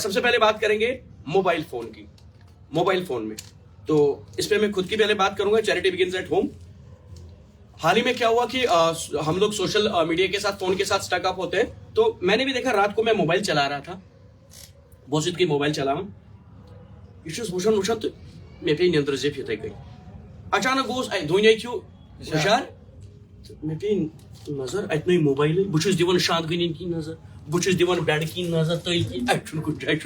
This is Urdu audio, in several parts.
سب سے پہلے بات کریں گے موبائل فون کی. موبائل فون میں تو اس پہ میں خود کی پہلے بات کروں گا. Charity begins at home. حال ہی میں کیا ہوا کہ ہم لوگ سوشل میڈیا کے ساتھ فون کے ساتھ اسٹک اپ ہوتے ہیں. تو میں نے بھی دیکھا رات کو میں موبائل چلا رہا تھا, بہت کی موبائل چلاؤں, یہ وچان تو مے پی نندر زپ یتھے گئی. اچانک گوس دنیا کیوں ہشار مے پی نظر اتنے موبائل بہت دان شاند گنین کی نظر, بہت دان بیڈ کی نظر تل کی اتن کن جائے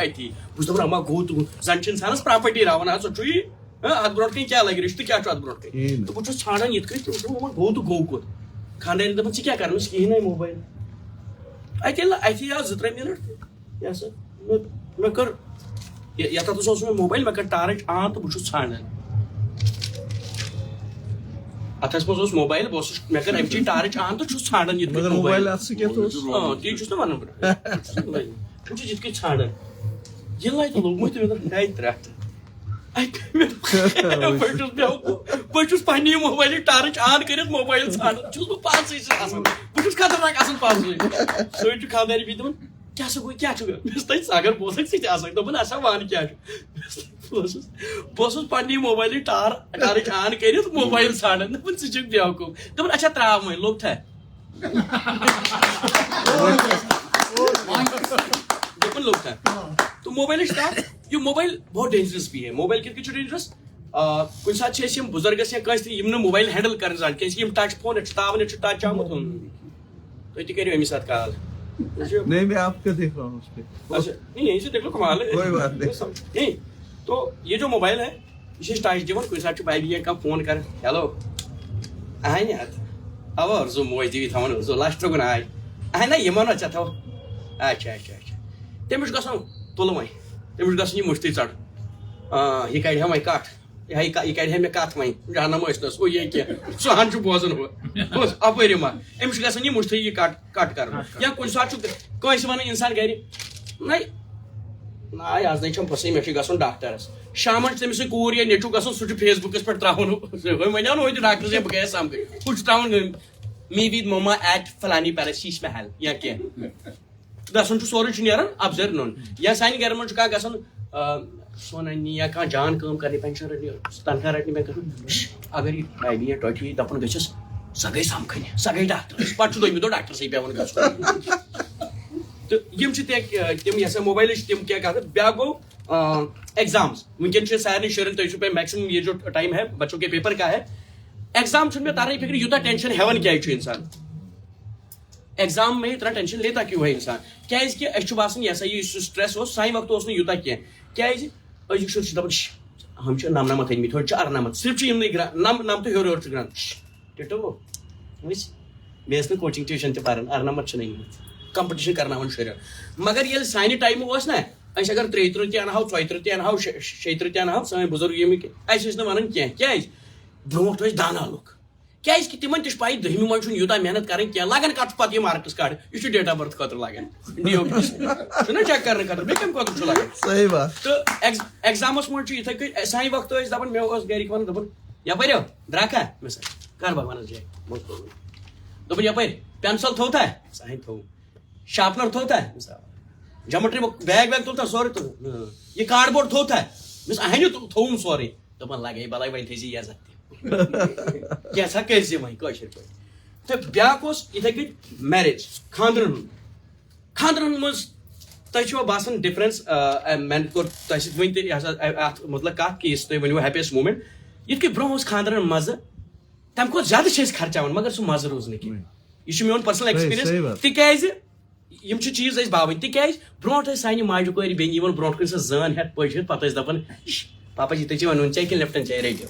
اتی بہت دپان اما گو تو زن انسانس پراپرٹی راوان سو چی ات برو کن کیا لگی رشتہ کیا ات برو کن تو بہت ژھانڈان یت کن گو تو گو کت خاندان دپان ژٕ کیا کرنس کہین موبائل اتھی آو 2-3 منٹ یہ سا مے کر یتھ اوس مے موبائل مے کر ٹارچ آن تو بہت ژھانڈان اتھس مز موبائل بہت مے کر امچی ٹارچ آن تو ژھانڈان یہ موبائل تی چھس نا ون بہت یت کن ژھانڈان یہ لائٹ لوگمت گئی ترٛٹھ بہت پنہ موبائل ٹارچ آن کر موبائل ژھانڈان چھس بہت پانسے بہت خطرناک آسان پانسے سوی خاندار بھی دپان کیا سا گوٚو کیا چھُ اگر بہٕ اوسکھ ژٕ تہِ آسکھ دوٚپُن اچھا وَن کیٛاہ چھُ بہٕ اوسُس پننہِ موبایلہِ ٹارٕچ آن کٔرِتھ موبایل ژھانڈان دپان ژٕ چھُکھ بیوقوٗف دپان اچھا ترٛاو وۄنۍ لوٚگ تھا دپان لوٚگ تھا تو موبائل یہ موبائل بہت ڈینجرس بھی ہے. موبائل کتھ کن ڈینجرس کن سات ہم بزرگس یا کنس تم موبائل ہینڈل کرن زان کی ٹچ فون تاون ٹچ آمت تھی تھی کرو امس ساتھ کال. نہیں میں آپ کا دیکھ رہا ہوں اس پہ. اچھا نہیں یہیں سے دیکھ لو کمال ہے. کوئی بات نہیں تو یہ جو موبائل ہے یہ ٹچ دان کن سات بھائی کم فون کر ہیلو اہن اوا زو موج دیوی تھوان زو لچھ ترگن آے اہن نا یہ مانو ژےٚ تھو اچھا اچھا اچھا تٔمِس چھُ گژھان تُل وۄنۍ تٔمِس چھُ گژھان یہِ مٔشتٕے ژَٹ یہِ کَڑِ ہا وۄنۍ کَٹھ یہِ کَڑِ ہا مےٚ کَتھ وۄنۍ جانم ٲسنَس ہُہ یہِ کینٛہہ سُہ ہن چھُ بوزان ہُہ بوز اَپٲرۍ ما أمِس چھُ گژھان یہِ مٔشتٕے یہِ کَٹ کَرُن یا کُنہِ ساتہٕ چھُ کٲنٛسہِ وَنان اِنسان گرِ ناے آز نَے چھَم پھسٕے مےٚ چھُ گژھُن ڈاکٹرس شامن چھُ تٔمِس سۭتۍ کوٗر یا نیٚچوٗ گژھُن سُہ چھُ فیس بُکَس پٮ۪ٹھ ترٛاوُن وَنیٛاو نہٕ ہوتہِ ڈاکٹرس ہے بہٕ گٔیَس سمکھٕنۍ ہُہ چھُ ترٛاوُن می وِد موما ایٹ فلانی پیرسیش محل یا کینٛہہ گژھُن چھُ سورُے چھُ نیران ابزر نوٚن یا سانہِ گرِ منٛز چھُ کانٛہہ گژھن سون اَننہِ یا کانٛہہ جان کٲم کرنہِ پینشن رٹنہِ تنخواہ رٹنہِ مےٚ گژھُن اگر یہِ ٹایبی یا ٹۄچی دپان گٔژھِس سۄ گٔے سمکھٕنۍ سۄ گٔے ڈاکٹرس پتہٕ چھُ دوٚیمہِ دۄہ ڈاکٹرسٕے پیٚوان گژھُن تہٕ یِم چھِ تِم یہِ ہسا موبایلٕچ تِم کیٚنٛہہ کتھ. بیاکھ گوٚو ایگزامس. ونکیٚن چھِ سارنٕے شُرٮ۪ن تۄہہِ چھُو پاے میکسِمم یہ جو ٹایم ہے بچوں کے پیپر کا ہے ایگزام چھُنہٕ مےٚ تران فکر یوٗتاہ ٹینشن ہیٚوان کیازِ چھُ انسان ایگزام میں اتنا ٹینشن لیتا کیوں ہے انسان کیازِ کہ اسہِ چھُ باسان یہ ہسا یہ سٹریس اوس سانہِ وقتہٕ اوس نہٕ یوٗتاہ کینٛہہ کیازِ أزِکۍ شُرۍ چھِ دپان ہم چھِ 99 أنمٕتۍ ہورٕ چھِ 98 صرف چھِ یِمنٕے گران 99 ہیوٚر ہیوٚر چھُ گران ٹِٹو وٕچھ مےٚ ٲس نہٕ کوچِنگ ٹیوٗشن تہِ پران 98 چھِنہٕ أنمٕتۍ کمپٹِشن کرناوان شُرٮ۪ن مگر ییٚلہِ سانہِ ٹایمہٕ اوس نا أسۍ اگر 33 تہِ انہو 34 تہِ انہو 36 تہِ انہو سٲنۍ بُزرگ ییٚمِکۍ اَسہِ ٲسۍ نہٕ وَنان کینٛہہ کیازِ برونٛٹھ ٲسۍ دانا لُکھ کیازِ کہ تمن تہِ چھُ پاے 10مہِ منٛز چھُنہٕ یوٗتاہ محنت کرٕنۍ کینٛہہ لگان کتھ چھُ پتہٕ یہِ مارکس کاڑ یہِ چھُ ڈیٹ آف برتھ خٲطرٕ لگان چھُنہ چیک کرنہٕ خٲطرٕ بیٚیہِ کمہِ خٲطرٕ چھُ لگان صحیح بات. تہٕ ایگزامس منٛز چھُ یِتھٕے کٔنۍ سانہِ وقتہٕ ٲسۍ دپان مےٚ اوس گرِکۍ ونان دپان یپٲرۍ درٛاکھا مےٚ کر بھگوانس جاے دوٚپُن یپٲرۍ پینسل تھوٚو تھا سانہِ تھوٚو شارپنر تھوٚو تھا جمٹری بیگ ویگ تُل تھا سورُے تھوٚو یہِ کارڈ بورڈ تھوٚو تھا مےٚ اہنہِ تھوٚوُم سورُے دوٚپن لگے بلاے وۄنۍ تھٲیزِ یہِ عزت تہِ کینٛژھا کٔرزِ وۄنۍ کٲشِر پٲٹھۍ تہٕ بیاکھ اوس یِتھٕے کٔنۍ میریج خاندرن منٛز تۄہہِ چھُوا باسان ڈفرنس مےٚ کوٚر تۄہہِ سۭتۍ وۄنۍ تہِ یہِ ہسا اتھ مطلب کتھ کہِ یُس تُہۍ ؤنِو ہیپیسٹ مومنٹ یِتھ کٔنۍ برونٛہہ اوس خاندرن مزٕ تمہِ کھۄتہٕ زیادٕ چھِ أسۍ خرچاوان مگر سُہ مزٕ روٗز نہٕ کینٛہہ یہِ چھُ میون پٔرسنل ایکسپیرینس تِکیازِ یِم چھِ چیٖز أسۍ باوٕنۍ تِکیازِ برونٛٹھ ٲسۍ سانہِ ماجہِ کورِ بیٚنہِ یِوان برونٛٹھ کُن سۄ زٲن ہٮ۪تھ پٔج ہٮ۪تھ پتہٕ ٲسۍ دپان پاپا جی تُہۍ چھِوا نوٗن چاے کِنہٕ لِپٹن چاے رٔٹِو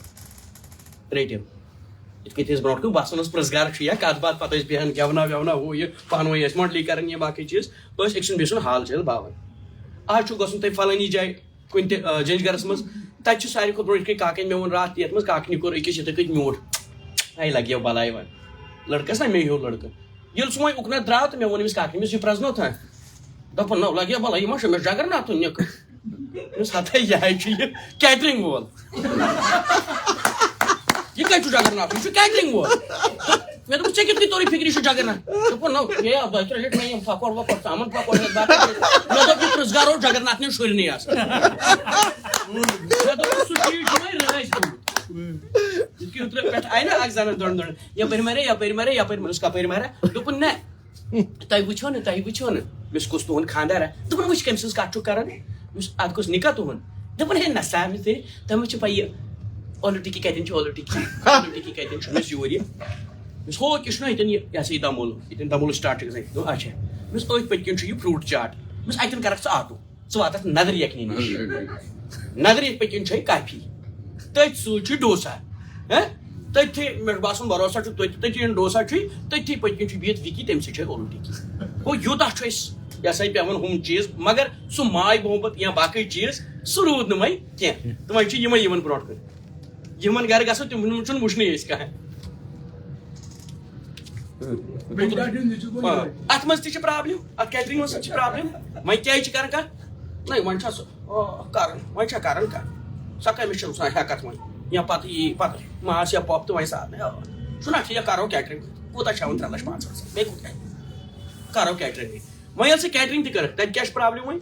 یِتھ کٔنۍ ٲسۍ برونٛٹھ کُن باسان اوس پرٛژھ چھُ یا کتھ باتھ پتہٕ ٲسۍ بیٚہن گٮ۪ونا وٮ۪ونا ہُہ یہِ پانہٕ ؤنۍ ٲسۍ ماڈلی کران یا باقٕے چیٖز ٲسۍ أکۍ سُنٛد بیٚیہِ سُنٛد حال چال باوان. آز چھُ گژھُن تۄہہِ فلٲنی جایہِ کُنہِ تہِ جینٛج گرس منٛز تتہِ چھُ ساروی کھۄتہٕ برونٛٹھ یِتھ کٔنۍ کاکَنۍ مےٚ ووٚن راتھ یتھ منٛز کاکنہِ کوٚر أکِس یِتھٕے کٔنۍ میوٗٹھ اے لگیو بلاے وۄنۍ لڑکس نا مےٚ ہیوٗ لڑکہٕ ییٚلہِ سُہ وۄنۍ اُکنتھ درٛاو تہٕ مےٚ ووٚن أمِس کاکنہِ یہِ پرٛزنو تھا دپان نو لگیو بلاے یہِ ما چھُ أمِس جگر ناتھُن نِکہٕ أمِس ہتھے یہِ چھُ یہِ کیٹرِنگ وول یہِ کتہِ چھُ جگر ناتھُن یہِ چھُ کیٹرِنگ وول مےٚ دوٚپُس ژےٚ کِتھ کٔنۍ توٚرُے فِکرِ یہِ چھُ جگرناتھ دوٚپُن نو ہے 2-3 لٹہِ مےٚ یِم پھۄکھور وۄکھور ژامن پھۄکھور مےٚ دوٚپ یہِ پرٕٛژھ گرو جگرناتھ نٮ۪ن شُرنٕے آسان مےٚ دوٚپُس سُہ چیٖز چھُ وۄنۍ رٲسۍ گوٚمُت یِتھ کٔنۍ پٮ۪ٹھٕ آیہِ نا اکھ زنان دۄن یپٲرۍ مارے یپٲرۍ مارے یپٲرۍ مےٚ دوٚپُس کپٲرۍ مارا دوٚپُن نہ تۄہہِ وٕچھو نہٕ مےٚ دوٚپُس کُس تُہُنٛد خانٛدار دوٚپُن وٕچھ کٔمۍ سٕنٛز کتھ چھُکھ کران مےٚ دوٚپُس اَدٕ کُس نِکاح تُہُنٛد دوٚپُن ہے نسا مےٚ تۄہہِ ما چھُ پَیی ٲلوٕ ٹِکی کتٮ۪ن چھُ ٲلوٕ ٹِکی کتٮ۪ن چھُ مےٚ دوٚپُس یور یہِ مےٚ دوٚپُس ہو کہِ چھُنہ ییٚتٮ۪ن یہِ ہسا یہِ دمول ییٚتٮ۪ن دمول سٹاٹ چھُ گژھان دوٚپ اچھا مےٚ دوٚپُس أتھۍ پٔتۍ کِنۍ چھُ یہِ فروٗٹ چاٹ مےٚ دوٚپُس اَتٮ۪ن کرکھ ژٕ آٹوٗ ژٕ واتکھ نظر یکنی نِش نظر یِتھ پٔتۍ کِنۍ چھُے کافی تٔتھۍ سۭتۍ چھُ ڈوسا تٔتھی مےٚ چھُ باسان بروسا چھُ تٔتھی ڈوسا چھُے تٔتھی پٔتۍ کِنۍ چھُ بِہِتھ وِکی تَمہِ سۭتۍ چھُ ٲلوٕ ٹِکی گوٚو یوٗتاہ چھُ اَسہِ یہِ ہسا یہِ پیٚوان ہُم چیٖز مگر سُہ ماے محبت یا باقٕے چیٖز سُہ روٗد نہٕ وۄنۍ کینٛہہ تہٕ وۄنۍ چھُ یِمے یِمن برونٛٹھ کُن یِمن گرٕ گژھو تِمن چھُنہٕ وٕچھنٕے أسۍ کانٛہہ اتھ منٛز تہِ چھِ پرابلِم اتھ کیٹرِنگ منٛز چھِ پرابلِم وۄنۍ کیازِ چھِ کران کانٛہہ نہ وۄنۍ چھا سُہ کران وۄنۍ چھا کران کانٛہہ سۄ کٔمِس چھِ آسان ہیٚکتھ وۄنۍ یا پتہٕ یی پتہٕ ماس یا پۄپ تہٕ وۄنۍ سادنہٕ چھُنہ ٹھیٖک کرو کیٹرِنگ کوٗتاہ چھِ ہٮ۪وان 3,05,000 بیٚیہِ کوٗتاہ کرو کیٹرِنگٕے وۄنۍ ییٚلہِ ژٕ کیٹرِنگ تہِ کٔرٕکھ تتہِ کیاہ چھِ پرابلِم وۄنۍ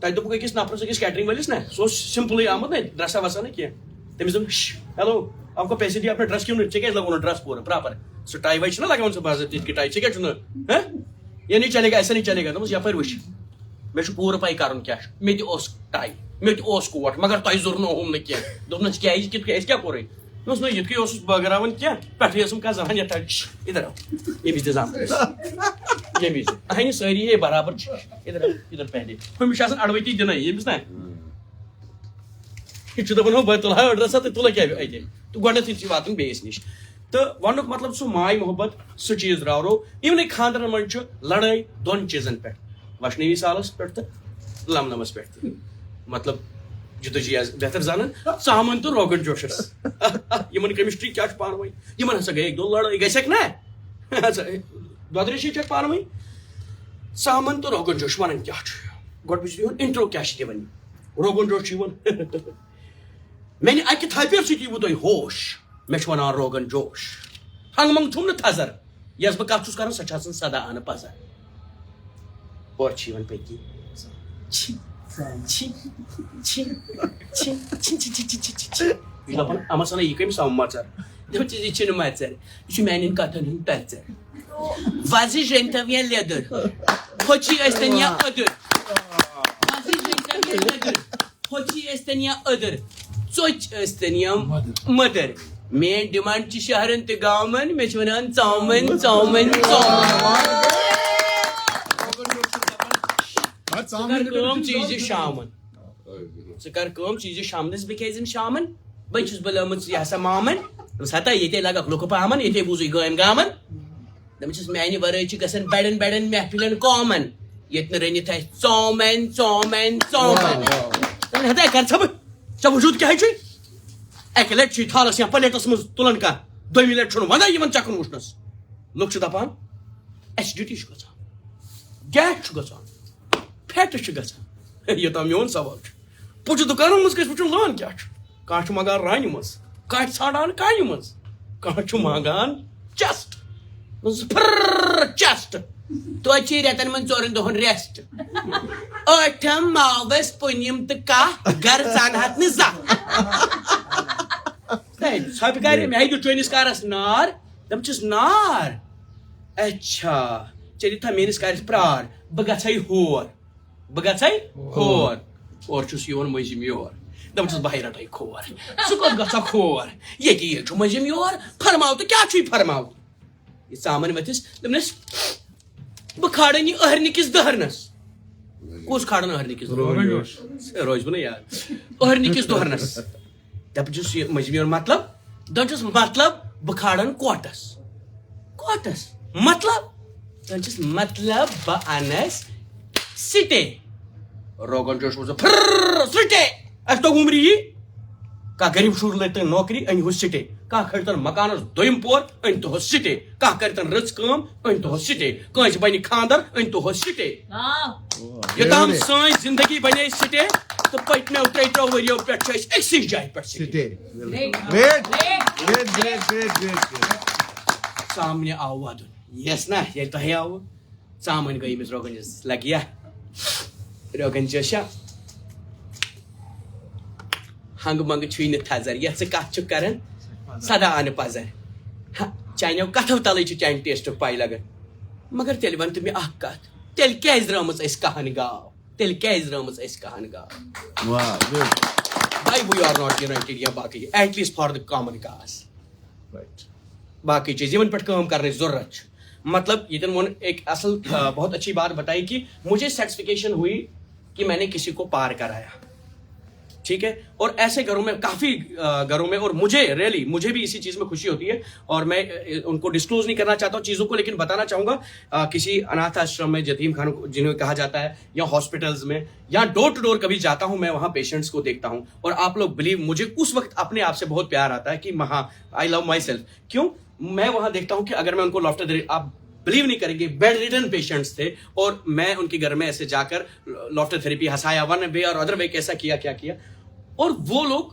تتہِ دوٚپُکھ أکِس نفرس أکِس کیٹرِنگ وٲلِس نہ سُہ اوس سمپلٕے آمُت نا ڈرٛسا وسا نہٕ کینٛہہ تٔمِس دوٚپ ہیلو آپ کو پیسے دیا اپنا ڈرٛس کیوں نہیں ژےٚ کیازِ لگوو نہٕ ڈرٛس پوٗرٕ پراپر سُہ ٹاے واے چھُنہ لگاوان سُہ باضٲبطہٕ یِتھ کٔنۍ ٹاے ژےٚ کیٛاہ چھُنہٕ یہ نہیں چلے گا ایسا نہیں چلے گا دوٚپمَس یپٲرۍ وٕچھ مےٚ چھُ پوٗرٕ پاے کرُن کیاہ چھُ مےٚ تہِ اوس ٹاے مےٚ تہِ اوس کوٹ مگر تۄہہِ ضرنووُم نہٕ کینٛہہ دوٚپنَس کیازِ کِتھ کٔنۍ اَسہِ کیٛاہ کوٚرُے دوٚپمَس نہ یِتھ کٔنۍ اوسُس بٲگراوان کینٛہہ پٮ۪ٹھٕے ٲسٕم کانٛہہ زنان یتھ ادھر آو ییٚمہِ وِزِ زام ییٚمہِ وِزِ اہنہِ سٲری ہے برابر چھِ ادھر آو ادھر پہلے ہُمِس چھِ آسان اڑوتی دِنَے ییٚمِس نا یہِ چھُ دپان ہو بہٕ تُلہٕ ہا ڈرٛسا تہٕ تُلہٕ کیٛاہ اَتہِ تہٕ گۄڈنیٚتھٕے چھِ واتُن بیٚیِس نِش تہٕ وَننُک مطلب سُہ ماے محبت سُہ چیٖز درٛاو یِمنٕے خانٛدرن منٛز چھُ لڑٲے دۄن چیٖزن پٮ۪ٹھ وشنوی سالس پٮ۪ٹھ تہٕ لمنمس پٮ۪ٹھ تہِ مطلب جُدوجی بہتر زانان ژامن تہٕ روغن جوشس یِمن کیمسٹری کیٛاہ چھُ پانہٕ ؤنۍ یِمن ہسا گٔے 1-2 لڑٲے گژھٮ۪کھ نا دۄدریشی چھکھ پانہٕ ؤنۍ ژامن تہٕ روغن جوش ونان کیٛاہ چھُ گۄڈٕ بہٕ چھُس دِوان انٹرو کیٛاہ چھِ دِوان روغن جوش چھُ یِوان میانہِ اکہِ تھپہِ سۭتۍ ییٖوٕ تۄہہِ ہوش مےٚ چھُ ونان روغن جوش ہنٛگ منٛگ چھُم نہٕ تھزر یۄس بہٕ کتھ چھُس کران سۄ چھِ آسان سدا انہٕ پزر اورٕ چھِ یِوان پٔتۍ کِنۍ دپان اَمس ونان یہِ کٔمِس آو مژر دپان یہِ چھُنہٕ مژر یہِ چھُ میانٮ۪ن کتھن ہُنٛد تژر وزٕج رٔنۍتو یا لیٚدٕر پھۄچی ٲسۍتن یا أدٕر وزٕج رٔنۍتو یا لیٚدٕر پھۄچی ٲسۍتن یا أدٕر ژۄچ ٲسۍتن یا مٔدٕر میٲنۍ ڈِمانڈ چھِ شہرن تہٕ گامن مےٚ چھِ ونان ژامن ژامن ژامن کٲم ژٕ یی شامن ژٕ کر کٲم ژٕ یی شامنس بہٕ کیازِ شامن بہٕ چھُس بُلٲمٕژ یہِ ہسا مامن دوٚپُس ہتا ییٚتے لگکھ لُکہٕ پامن ییٚتے بوٗزٕے گٲمۍ گامن دپان چھِس میانہِ ورٲے چھِ گژھان بڑٮ۪ن بڑٮ۪ن محفلن کامن ییٚتہِ نہٕ رٔنِتھ آسہِ ژامن ژامن ژامن دپان ہتا کر ژٕ بہٕ ژےٚ وجوٗد کیٛاہ چھُے اکہِ لٹہِ چھُے تھالس یا پلیٹس منٛز تُلان کانٛہہ دوٚیمہِ لٹہِ چھُنہٕ ونان یِمن چکن وٕچھنس لُکھ چھِ دپان ایسڈِٹی چھُ گژھان گیس چھُ گژھان فیٹس چھُ گژھان یوٚتام میون سوال چھُ پُجہِ دُکانن منٛز گژھِ وٕچھُن لٲن کیٛاہ چھُ کانٛہہ چھُ منگان رانہِ منٛز کانٛہہ چھُ ژھانڈان کانہِ منٛز کانٛہہ چھُ منگان چیسٹ چیسٹ توتہِ رٮ۪تن منٛز 4 دۄہن ریسٹ ٲٹھم ماوس پوٗنِم تہٕ کاہ گرٕ ژانہت نہٕ زانٛہہ ژھۄپہِ کرِ مےٚ دیُت چٲنِس کارس نار دپان چھِس نار اچھا ژےٚ دِتھا میٲنِس کارس پرٛار بہٕ گژھے ہور بہٕ گژھے ہور اورٕ چھُس یِوان مٔنٛزِم یور دپان چھُس بہے رٹے کھور ژٕ کوٚت گژھکھ ہور ییٚتی چھُ مٔنٛزِم یور فرماو تہٕ کیٛاہ چھُے فرماو یہِ ژامن ؤتھِس دوٚپنس بہٕ کھارن یہِ أہرنہِ کِس دٔہرنس کُس کھارن أہرنہِ کِس روزِ بہٕ نہٕ یاد أہرنہِ کِس دٔہرنس دپان چھُس یہِ مٔنٛزِم یور مطلب دپان چھُس مطلب بہٕ کھارن کوٹس کوٹس مطلب دپان چھِس مطلب بہٕ انس سِٹے روغن جوش سِٹے اَسہِ توٚگ عُمرِ یی کانٛہہ غریٖب شُر لٔگۍ تن نوکری أنۍ ہوس سِٹے کانٛہہ کھٲلۍ تن مکانس 2م پور أنۍ تہوس سِٹے کانٛہہ کرِ تن رٕژ کٲم أنۍ تہوس سِٹے کٲنٛسہِ بنہِ خانٛدر أنۍ تہوس سِٹے یوٚتام سٲنۍ زندگی بنے سِٹے تہٕ پٔتمیو 3 ؤرۍیو پٮ۪ٹھ چھِ أسۍ أکسٕے جایہِ پٮ۪ٹھ سِٹے ژامنہِ آو وَدُن یَس نا ییٚلہِ تۄہہِ آوٕ ژامٕنۍ گٔے أمِس روغن جوش لگیا روغن جوشا ہنٛگہٕ منٛگہٕ چھُے نہٕ تھزر یَتھ ژٕ کَتھ چھُکھ کران سدا اَنہٕ پزر چانیو کتھو تلے چھُ چانہِ ٹیسٹُک پاے لگان مگر تیٚلہِ وَن تہٕ مےٚ اکھ کتھ تیٚلہِ کیازِ درٛٲمٕژ اَسہِ کہن گاو تیٚلہِ کیازِ درٛٲمٕژ اَسہِ کہن گاو Wow, good. why we are not united یا باقٕے at least for the common cause Right. باقی چیز یمن پہ کام کرنے ضرورت چھ مطلب یتن وون ایک اصل بہت اچھی بات بتائی کہ مجھے سیٹسفیکیشن ہوئی کہ میں نے کسی کو پار کرایا ٹھیک ہے اور ایسے گھروں میں کافی گھروں میں اور مجھے بھی اسی چیز میں خوشی ہوتی ہے اور میں ان کو ڈسکلوز نہیں کرنا چاہتا ہوں چیزوں کو لیکن بتانا چاہوں گا کسی اناتھ آشرم میں یتیم خانوں جنہیں کہا جاتا ہے یا ہاسپٹلز میں یا ڈور ٹو ڈور کبھی جاتا ہوں میں وہاں پیشنٹس کو دیکھتا ہوں اور آپ لوگ بلیو مجھے اس وقت اپنے آپ سے بہت پیار آتا ہے کہ ہاں آئی لو مائی سیلف کیوں میں وہاں دیکھتا ہوں کہ اگر میں ان کو لافٹر آپ بلیو نہیں کریں گے بیڈ ریڈن پیشنٹس تھے اور میں ان کے گھر میں ایسے جا کر لافٹر تھراپی ہنسایا ون وے اور ادر وے کیسا کیا اور وہ لوگ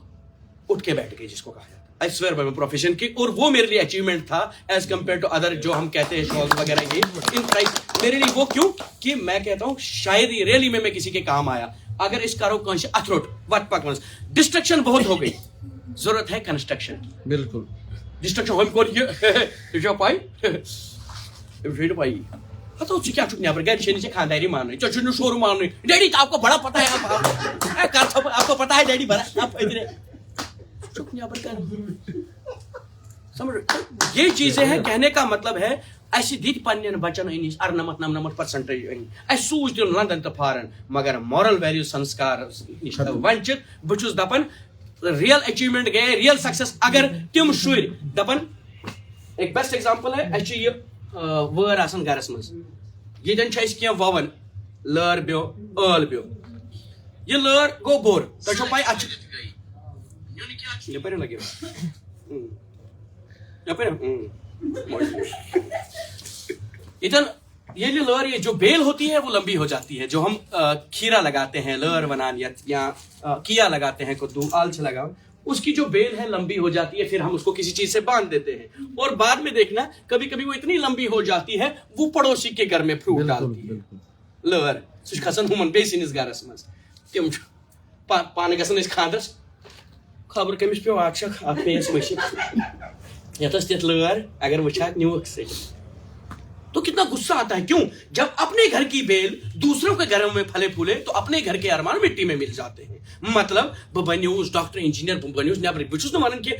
اٹھ کے بیٹھ گئے جس کو کہا جاتا ہے آئی سویئر بائی پروفیشن کی اور وہ میرے لیے اچیومنٹ تھا ایز کمپیئر ٹو ادر جو ہم کہتے ہیں شوز وغیرہ یہ ان پرائز میرے لیے وہ کیوں کہ میں کہتا ہوں شاید ہی ریئلی میں کسی کے کام آیا اگر اس کرو کنش اتھروٹ وٹ پک ڈسٹرکشن بہت ہو گئی ضرورت ہے کنسٹرکشن بالکل ڈسٹرکشن ہم کو پائی پتہ کیا نبر گھر سے خانداری ماننے ٹھیک شور ماننے ڈیڈی آپ کو بڑا پتہ ہے آپ کو پتہ ہے ڈیڈی بڑا یہ چیزیں ہیں کہنے کا مطلب ہے اس دت پنن بچن انس 98-99% اس سوچ دن لندن تو فارن مگر مورل ویلیو سنسکار ونچت بچس دپن ریئل اچیومنٹ گئے ریئل سکسیس اگر تم شر دپن ایک بیسٹ ایگزامپل ہے اس یہ وار آسان گرس مز یتن کی وون لر بیو ٲل بیو یہ لر گو بور تہ پائی اچھ یپر لگے ادھر یہ لر یہ جو بیل ہوتی ہے وہ لمبی ہو جاتی ہے جو ہم کھیرا لگاتے ہیں لر ونان یا کیا لگاتے ہیں کدو آلچ لگاؤ اس کی جو بیل ہے لمبی ہو جاتی ہے پھر ہم اس کو کسی چیز سے باندھ دیتے ہیں اور بعد میں دیکھنا کبھی کبھی وہ اتنی لمبی ہو جاتی ہے وہ پڑوسی کے گھر میں فروٹ ڈالتی ہے لر سہ کھسان ہمن بیٚیہِ سٕنٛدِس گرس منٛز تِم پانہٕ گژھان أسۍ خاندرس خبر کٔمِس پیوٚو اکھ شکھ اتھ پیٚیس مٔشِد یتھ ٲس تِژھ لٲر اگر وٕچھکھ نیوٗکھ سۭتۍ تو کتنا غصہ آتا ہے کیوں جب اپنے گھر کی بیل دوسروں کے گھروں میں پھلے پھولے تو اپنے گھر کے ارمان مٹی میں مل جاتے ہیں مطلب بہ بنیوس ڈاکٹر انجینئر بہ بنیوس نبر بہ چھُس نہٕ ونان کہ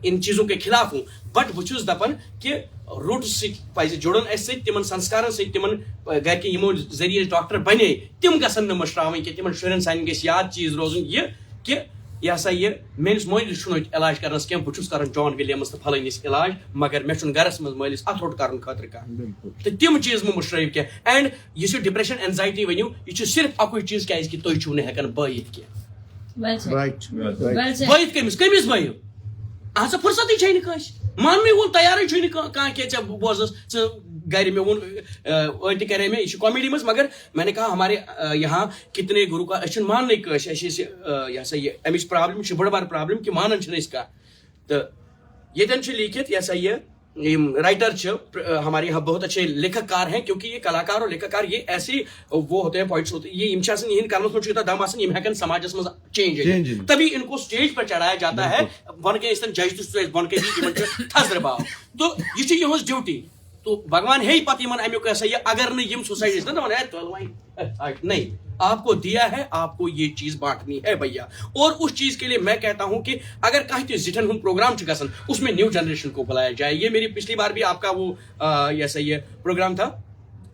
ان چیزوں کے خلاف ہوں بٹ بہ چھُس دپان کہ روٹ سۭتۍ پزِ جُڑُن اسہِ سۭتۍ تِمن سنسکارن سۭتۍ تِمن گھر کے یمو ذریعہ ڈاکٹر بنے تِم گژھن نہٕ مٔشراوٕنۍ کہ تِمن شُرٮ۪ن سانٮ۪ن گژھِ یاد چیز روزُن یہ کہ یہ ہسا یہ میٲنِس مٲلِس چھُنہٕ علاج کرنس کینٛہہ بہٕ چھُس کران جان ولیمس تہٕ پھلٲنِس علاج مگر مےٚ چھُنہٕ گرس منٛز مٲلِس اتھروٹ کرنہٕ خٲطرٕ کانٛہہ تہٕ تِم چیز مہٕ مٔشرٲیِو کینٛہہ اینڈ یُس یہِ ڈپریشن اینزایٹی ؤنِو یہِ چھُ صرف اکُے چیز کیازِ کہِ تُہۍ چھِو نہٕ ہٮ۪کان بٲیِتھ کینٛہہ بٲیِتھ کٔمِس بٲیِو اہن سا فرصتٕے چھے نہٕ کٲنٛسہِ ماننٕے وول تیارٕے چھُے نہٕ کانٛہہ کہِ ژےٚ بوزس ژٕ گھر میں وون تہِ کرے مےٚ یہِ چھُ کامیڈی منٛز مگر میں نے کہا ہمارے یہاں کتنے گرو کا أسۍ چھِنہٕ ماننٕے کٲنٛسہِ اَسہِ یہِ ہسا یہِ امِچ پرابلم چھِ بٔڑ بار پرابلم کہ مانان چھِنہٕ أسۍ کانٛہہ تہٕ ییٚتٮ۪ن چھُ لیکھِتھ یہ ہسا یہ رائٹر ہمارے یہاں بہت اچھے لیکھک کار ہیں کیونکہ یہ کلاکار اور لیکھک کار یہ ایسے وہ ہوتے ہیں پوائٹس ہوتے ہیں یہ کرنس میں چھُ دم آسان ہٮ۪کن سماجس منٛز چینج تبھی ان کو اسٹیج پر چڑھایا جاتا ہے بن کے جج تہ بن کے تھزر باو تو یہ یہٕنٛز ڈیوٹی تو بھگوان ہے پتہ یمن امیُک ایسا یہ اگر نہ یم سوسائٹیز نہیں آپ کو دیا ہے آپ کو یہ چیز بانٹنی ہے بھیا اور اس چیز کے لیے میں کہتا ہوں کہ اگر کہیں تہ زٹھن ہند پروگرام گژھان اس میں نیو جنریشن کو بلایا جائے یہ میری پچھلی بار بھی آپ کا وہ ایسا یہ پروگرام تھا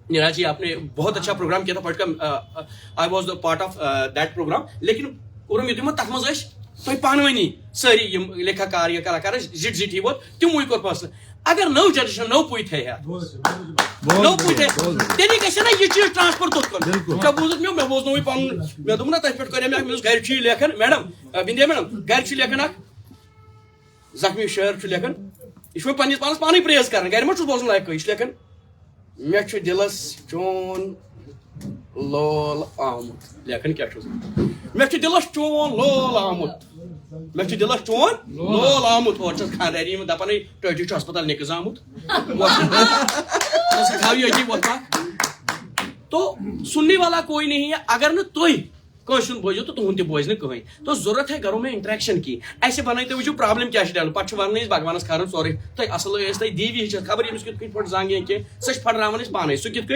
نیراج جی آپ نے بہت اچھا پروگرام کیا تھا I was the part of that program لیکن تک مز تھی پانونی ساری لیکھکار یا کلاکار زٹ زٹ ہی ووت تموے کور فٲصلہٕ اگر نو جنریشن نو پوی تھے نو پوی تھے تیٚلہِ گژھِ نا یہ چیز ٹرانسفر توٚت کُن ژےٚ بوٗزُتھ مےٚ بوزنوٕے پنُن مےٚ دوٚپ نا تتھ پٮ۪ٹھ کَرے مےٚ مےٚ گرِ چھُ یہِ لیکھان میڈم بِندیا میڈم گرِ چھُ لیکھان اکھ زخمی شٲعر چھُ لیکھان یہِ چھُ مےٚ پننِس پانس پانے پریز کران گرِ ما چھُس بوزُن لایق یہِ چھُ لیکھان مےٚ چھُ دِلس چون لول آمُت لیکھان کیٛاہ چھُس مےٚ چھُ دِلس چون لول آمُت مے چھ دلس چون لول آمت اور چھس خانداری میں دپان ٹوٹی چھ ہسپتال نکز آمت کھاو یہ وتھا. تو سننے والا کوئی نہیں ہے. اگر نہ تھی کانس بوزو تو تہد تہ بوز نا کہیں. تو ضرورت ہے گھروں میں انٹریکشن کی. ایسے بنائی تھی وچو پرابلم کیا ڈیولپ پہ ون بھگوانس کھارن سورے تھی اصل تھی دیوی ہچ خبر یمس کت پہ زنگ کی سہ پھٹراون پانے سہ کت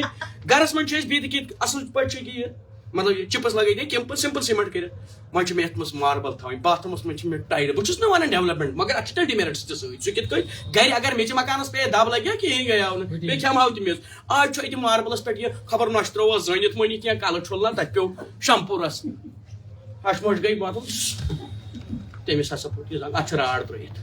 گرس من بہت کت اصل پہ مطلب چپس لگائی کیمپ سمپل سیمنٹ کر وی مت مز ماربل تھوین باتھ رومس من ٹائل بہت نا ونان ڈیولپمنٹ مگر اتھ تیل ڈیمیرٹس تہ سی سہ کت گھر اگر میچ مکانس پہ دب لگیا کہین گیا بیٚیہِ کھٮ۪مہو تہِ میٚژ. آز چھُ اَتہِ ماربلس پٮ۪ٹھ یہِ خبر نۄشہِ ترٛووس زٲنِتھ مٔنی کینٛہہ کلہٕ چھُلنا تتہِ پیوٚو شمپوٗرس ہش مۄش گٔے بدل تٔمِس ہسا پھُٹ یہِ زنگ اتھ چھِ راڑ ترٲیِتھ.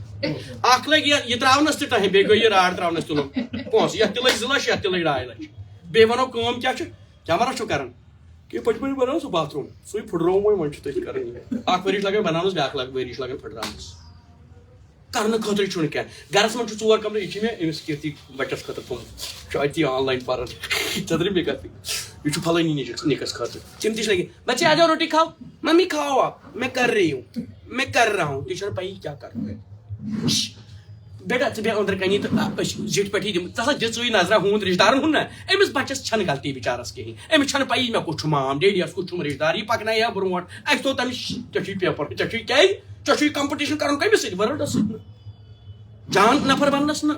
اکھ لگہِ یہِ تراونس تہِ ٹایم بیٚیہِ گٔے یہِ راڑ تراونس تُلُن پونٛسہٕ یتھ تہِ لٔگۍ 2 لچھ یتھ تہِ لٔگۍ 2.5 لچھ. بیٚیہِ ونو کٲم کیٛاہ چھُ کیمرا چھُ کران کہ پٔتمہِ بناو سُہ باتھ روٗم سُے پھٕٹروو وۄنۍ چھُ تٔتھۍ کران اکھ ؤری چھُ لگان بناونس بیاکھ ؤری چھُ لگان پھٕٹراونس. کرنہٕ خٲطرٕ چھُنہٕ کینٛہہ. گرس منٛز چھُ 4 کمرٕ یہِ چھِ مےٚ أمِس کِرتی بچس خٲطرٕ تھوٚمُت چھُ اتی آن لاین پران ژٔدرِ مےٚ کتھ یہ فلانی نکس خاطر تم تھی لگے بچے آ جاؤ روٹی کھاؤ ممی کھاؤ آپ میں کر رہی ہوں میں کر رہا ہوں تھی پی کیا کر بیٹا ژٕ بیٚہہ أنٛدرٕ کَنی تہٕ زِٹھۍ پٮ۪ٹھٕے دِمہٕ ژٕ ہسا دِ ژٕے نظرا ہُنٛد رِشتہٕ دارن ہُنٛد نا أمِس بچس چھنہٕ غلطی بِچارس کِہیٖنۍ. أمِس چھنہٕ پَیی مےٚ کُس چھُ مام ڈیڈیَس کُس چھُم رِشتہٕ دار یہِ پکنایہِ ہا برونٛٹھ اَسہِ تھوٚو تٔمِس ژےٚ چھُے پیپر ژےٚ چھُے کیٛازِ ژےٚ چھُے کمپِٹِشن کرُن کٔمِس سۭتۍ ورلڈس سۭتۍ نہٕ جان نفر بننس نہٕ.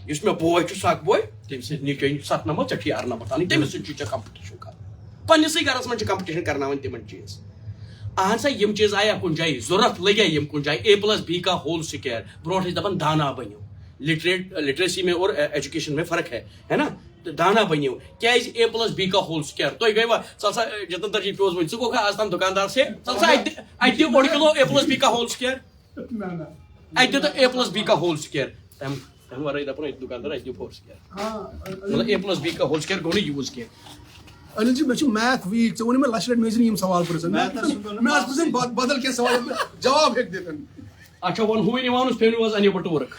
یُس مےٚ بوے چھُ سکھ بوے تٔمِس سۭتۍ نِچے 7 نمبر ژےٚ چھُے 8 نمبر تھاوٕنۍ تٔمِس سۭتۍ چھُے ژےٚ کمپِٹِشن کرُن. پننسٕے گرس منٛز چھِ کمپِٹِشن کرناوان تِمن چیٖز. اہن سا یِم چیٖز آیا کُنہِ جایہِ ضوٚرتھ لگیا یِم کُنہِ جایہِ A+B کا ہول سکویر برونٛٹھ ٲسۍ دپان دانا بنِو لٹریسی میں اور ایجوکیشن میں فرق ہے نا دانا بنیو کیٛازِ A+B کا ہول سکویر تُہۍ گٔیوا ژٕ ہسا جتن درجی پیوٚس وۄنۍ ژٕ گوٚکھا آز تام دُکاندار سے ژٕ ہسا اَتہِ دِو 1 کِلوٗ A+B کا ہول سکویر اَتہِ دِتو A+B کا ہول سکویر تمہِ ورٲے دپان اَتہِ دُکاندار اَتہِ دِو 4 سکویر مطلب A+B کا ہول سکویر گوٚو نہٕ یوٗز کینٛہہ. انل جی میں میتھ ویک ژےٚ ووٚنُے مےٚ لچھ لٹہِ مےٚ ٲسۍ نہٕ یِم سوال پرژھان مےٚ پرژھن بدل کینٛہہ سوال جواب ہیٚکہِ دِتھ. اچھا one who in Ivan's family was unable to work?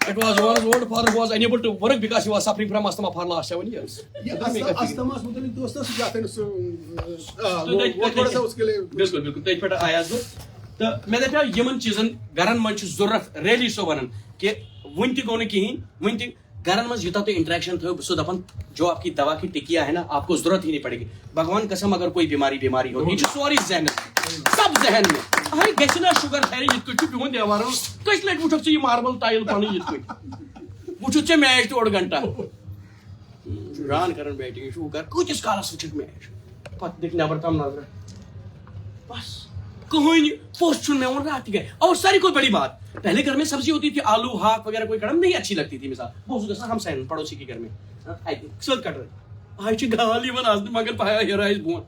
It was Ivan's old father was unable to work because he was suffering from asthma for last 7 years. استماس متعلق دوستس جاتے بالکل بالکل تتھ پٮ۪ٹھ آیاس بہٕ تہٕ مےٚ دپیو یِمن چیٖزن گرن منٛز چھُ ضوٚرتھ ریلی سۄ ونان کہِ وُنہِ تہِ گوٚو نہٕ کِہینۍ وُنہِ تہِ گرن منٛز یوٗتاہ تُہۍ انٹریکشن تھٲیو سُہ دپان جو آپ کی دوا کی ٹکیا ہے نا آپ کو ضرورت ہی نہیں پڑے گی. بھگوان قسم اگر کوئی بیماری ہوتی یہ سورُے ذہنس سب ذہن میں ہاے گژھِ نا شُگر تھرِ یِتھ کٔٹھۍ چھُ بِہُن دیوارن کٔژِ لٹہِ وٕچھکھ ژٕ یہِ ماربل ٹایل پنٕنۍ یِتھ کٔٹھۍ وٕچھُتھ ژےٚ میچ تہِ 1 گنٹہٕ ران کران بیٹنگ یہِ چھُ ہُہ کر کۭتِس کالس وٕچھکھ میچ پتہٕ دِکھ نٮ۪بر تام نظرا بس کٕہٕنۍ پوٚژھ چھُنہٕ مےٚ ووٚن رات تہِ گرِ. اور ساروی کھۄتہٕ بڑی بات پہلے گھر میں سبزی ہوتی تھی آلو ہاک وغیرہ کوئی کڑم نہیں اچھی لگتی تھی مثال وہ گژھان ہمساین پڑوسی کے گھر میں سۭتۍ کٹر آج چھِ گال یِوان آسنہٕ مگر پایا ہیرا آسہِ بۄن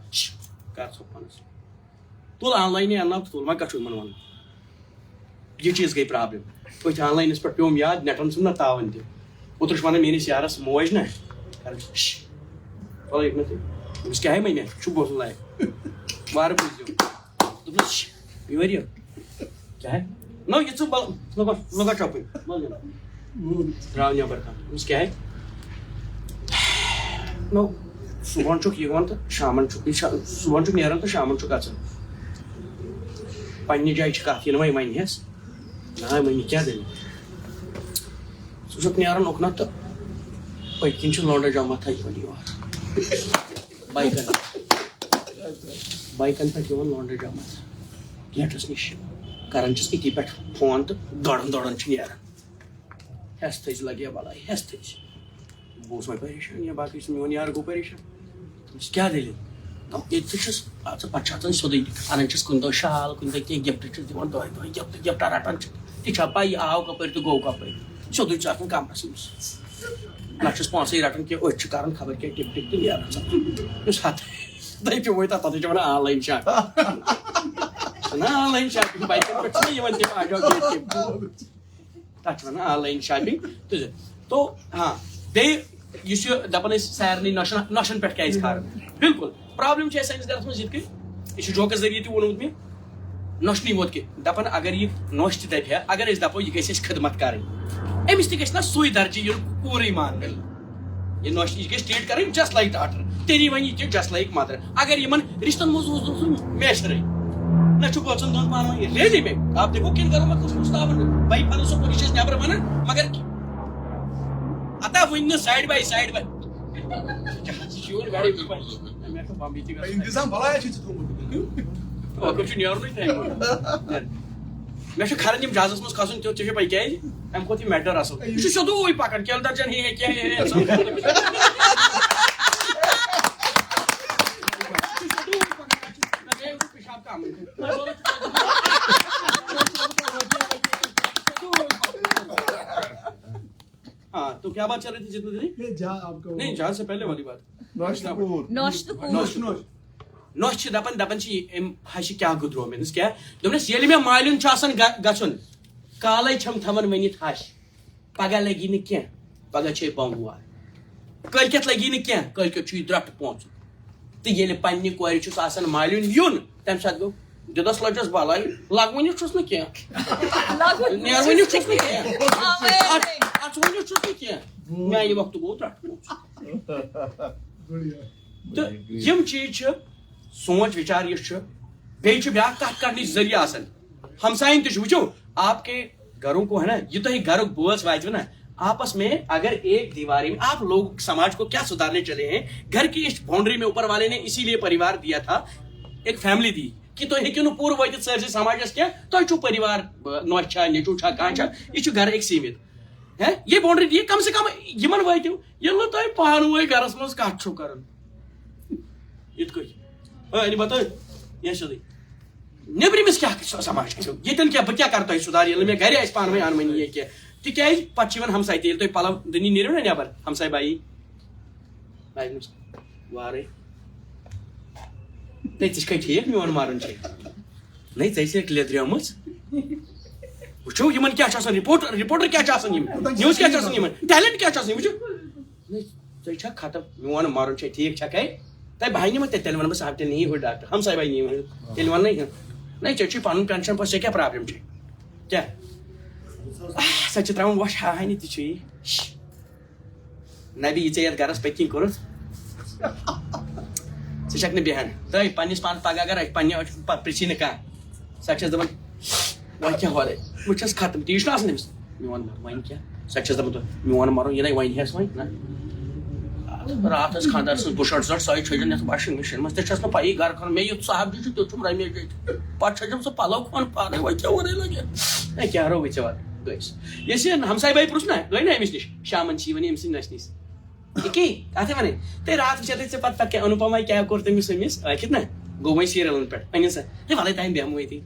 کر ژٕ پانس تُل آن لاینٕے انناو تُل وۄنۍ کتھ چھُ یِمن ونُن. یہِ چیٖز گٔے پرابلم أتھۍ آن لاینس پٮ۪ٹھ پیوٚم یاد نیٹن ژھُن نا تاوان تہِ اوترٕ چھُ ونان میٲنِس یارس موج نا کران وَلہٕ ییٚتہِ نہٕ تہِ أمِس کیٛاہ ہے مٔمی چھُ بوزُن لایق وارٕ بوٗزِو دوٚپنس یہِ ؤرِو کیٛاہ ہے نو یہ لگا چپن درٛاو نٮ۪بر أمِس کیٛاہ ہے نو صُبحن چھُکھ یِوان تہٕ شامن چھُکھ صُبحن چھُکھ نیران تہٕ شامن چھُکھ اژان پننہِ جایہِ چھِ کتھ یِنہٕ وۄنۍ ونہس نا مٔمی کیٛاہ دٔلیٖل ژٕ چھُکھ نیران اُکنتھ تہٕ پٔتۍ کِنۍ چھُ لونڈا جماتھا یِوان یور بایکن پٮ۪ٹھ یِوان لونڈا جماتھا گیٹس نِش کران چھس أتی پٮ۪ٹھ فون تہٕ دوران چھِ نیران ہٮ۪س تھٔز لگیا بلاے ہٮ۪س تھٔز بہٕ اوسُس وۄنۍ پریشان یا باقٕے چھُ میون یار گوٚو پریشان تٔمِس کیٛاہ دٔلیٖل ییٚتہِ تہِ چھُس پتہٕ چھُ اژان سیوٚدُے انان چھِس کُنہِ دۄہ شال کُنہِ دۄہ کینٛہہ گفٹ چھِس دِوان دۄہے دۄہے گفٹ رٹان چھِ تہِ چھا پاے آو کپٲرۍ تہٕ گوٚو کپٲرۍ سیوٚدُے چھُ آسان کمرس منٛز نہ چھُس پونسٕے رٹان کینٛہہ أتھۍ چھِ کران خبر کیٛاہ ٹِپ ٹِپ تہٕ نیران یُس ہتھ تۄہہِ پیوٚوُے تتھ چھِ ونان آن لاین شاپنگ آن لاین شاپنگ بایکن پٮ۪ٹھ چھِنہ یِوان تِم تتھ چھِ ونان آن لاین شاپنگ تو ہاں بیٚیہِ یُس یہِ دپان ٲسۍ سارنٕے نۄشن پٮ۪ٹھ کیٛازِ کھاران بالکل پرابلم چھِ اَسہِ سٲنِس گرس منٛز یِتھ کٔنۍ یہِ چھُ جوکس ذٔریعہٕ تہِ ووٚنمُت مےٚ نۄشنٕے ووت کہِ دپان اگر یہِ نۄش تہِ دپہِ ہا اگر أسۍ دپو یہِ گژھِ اَسہِ خدمت کرٕنۍ أمِس تہِ گژھِ نا سُے درجہٕ یُن پوٗرٕے ماننہٕ یہِ نۄش یہِ گژھِ ٹریٖٹ کرٕنۍ جسٹ لایک ڈاٹر تیٚلی وۄنۍ یہِ تہِ جسٹ لایک مدر اگر یِمن رشتن منٛز اوس سُہ میچرٕے نہ چھو پہنچن دون پانو ریلی میں آپ دیکھو کن گھروں میں کچھ مستعمل بھائی پھلو سو پولیس نیبر ون مگر اتا ون سائڈ بائی انتظام بلایا چھ تھومت کچھ نیرن میں کھران یم جہازس مز کھسن ژےٚ چھے پاے کیازِ امہ کھۄتہٕ یہِ میٹر اصل یہِ چھُ سیوٚدُے پکان کیل درجن ہے کیٛاہ ہاں تو کیا بات چل رہی تھی جتنے دن نہیں جہاز سے پہلے والی بات نوش دپان ہش کیا گدرو مس کیا دس یل مے مالین گھن کالے چھم تھوان ونت ہش پگہ لگی نا کی پگہ چھ بنگوار کلکت لگی نا کی کلکت درٹ پہنچ تو یل پنہ کور چھس مالین یون تمہ سات گو دس لجس بلائی لگ ونی چھس نا کی نیر ونی چھس نا کی ونی چھس نا کی میانہ وقت گو درٹ تو یم چیز سوچ وچار یہ بیچ بیاکھ کت کرنے ذریعہ آسان ہمسائن تہ وچو آپ کے گھروں کو ہے نا یہ تو گھر بوس واتو نا آپس میں اگر ایک دیواری میں آپ لوگ سماج کو کیا سدھارنے چلے ہیں گھر کی اس باؤنڈری میں اوپر والے نے اسی لیے پریوار دیا تھا ایک فیملی دی کہ تھی ہیکو نا پور وتھ سرسے سماجس کی تھی چھو پریوار نوش چھا نیچو چھا کان چھا یہ گھر ایک سیمت ہے یہ باؤنڈری دی کم سے کم یمن واتو یل تھی پانوے گھرس مز کت چھو کران یت کچھ بتو یہ سیودے نیبرمس کیا سماج کرو یتن کیا بہ کیا کر تہ سدھار یل مے گھر آس پانوے انونی یہ کی تکیاز پتہ ہمساے تیل تھی پلو دنی نیرو نا نیبر ہمساے بائی وارے ژٕ کھے ٹھیک میون مارن نہیں ژےٚ لیدریٲمٕژ وٕچھو یمن کیا رپورٹر کیا نیوز کیا ٹیلنٹ کیا وٕچھو ژےٚ چھا ختم میون مارن ٹھیک چھا کھے تھی بھائی نمت تیل ون بہٕ تیل نی ہُہ ڈاکٹر ہمساے بائی نی تیل ون نہیں ژےٚ چھُے پنُن ٹینشن پتہٕ ژےٚ کیٛاہ پرابلم چھے کیٛاہ سۄ چھِ تراوان وۄٹھ ہاہنہِ تہِ چھُ یی نبی یہِ ژےٚ یتھ گرس پٔتۍ کِنۍ کوٚرُتھ ژٕ چھکھ نہٕ بیہان ترٛٲے پننس پانس پگہہ اگر پننہِ پرژھی نہٕ کانٛہہ سۄ چھس دپان وۄنۍ کیٛاہ ہورے بہٕ چھس ختم تی چھُ نہ آسان أمِس میون وۄنۍ کیٛاہ سۄ چھس دپان میون مرُن یہِ نَے وۄنۍ ہٮ۪س وۄنۍ نہ رات ٲس خاندار سٕنٛز بُشَٹ زٹ سۄے چھٔجِن یتھ واشنگ مشیٖن منٛز ژےٚ چھس نہٕ پَیی گرٕ کھۄن مےٚ یُتھ صاحب چھُ تیُتھ چھُم رمیش پتہٕ چھٔجِم سُہ پلو کھۄن پانے وۄنۍ کیٛاہ وَرٲے لگہِ ہے کیٛاہ رو ژےٚ وَن گٔیس یۄس یہِ ہمساے بائی پرُژھ نا گٔے نا أمِس نِش شامن چھِ یِوان أمۍ سٕنٛدۍ نٔژنِس یہِ کتھے ونے تے رات وٕچھے ژےٚ پتہٕ پتہٕ انوپما کیٛاہ کوٚر تٔمِس ٲکھِتھ نا گوٚو وۄنۍ سیٖریلن پٮ۪ٹھ أنِن سا ہے وَلے تانۍ بیٚہمو ییٚتی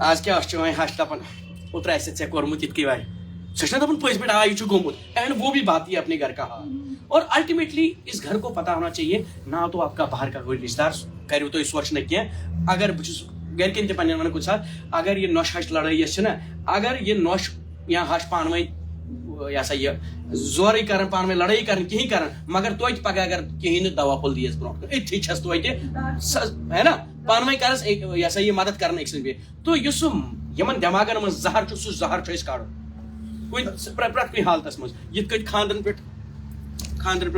آز کیٛاہ چھُ وۄنۍ ہش دپان اوترٕ آسہِ ژےٚ کوٚرمُت یِتھ کٔنۍ وارِ سۄ چھِ نا دپان پٔزۍ پٲٹھۍ آ یہِ چھُ گوٚمُت اینڈ وہ بھی بات ہی اپنے گھر کا حال اور الٹیمیٹلی اس گھر کو پتہ ہونا چاہیے نہ تو آپ کا باہر کا کوئی رشتہ دار کرو تُہۍ سونچ نہٕ کینٛہہ اگر بہٕ چھُس گرِکٮ۪ن تہِ پننٮ۪ن ونان کُنہِ ساتہٕ اگر یہِ نۄشہِ ہش لڑٲے یۄس چھِ نا اگر یہِ نۄش یا ہش پانہٕ ؤنۍ یہ سا یہ زورے کران پانہٕ ؤنۍ لڑٲے کران کہیٖنۍ کران مگر توتہِ پگہہ اگر کہیٖنۍ نہٕ دوا پھوٚل دِیس برونٛٹھ کُن أتھی چھس توتہِ ہے نا پانہٕ ؤنۍ کرس یہ سا یہِ مدد کران أکۍ سٕنٛدِ بیٚیہِ تو یُس سُہ یِمن دٮ۪ماغن منٛز زہر چھُ سُہ زہر چھُ أسۍ کڑُن پرٛٮ۪تھ کُنہِ حالتس منٛز یِتھ کٔنۍ خاندرن پٮ۪ٹھ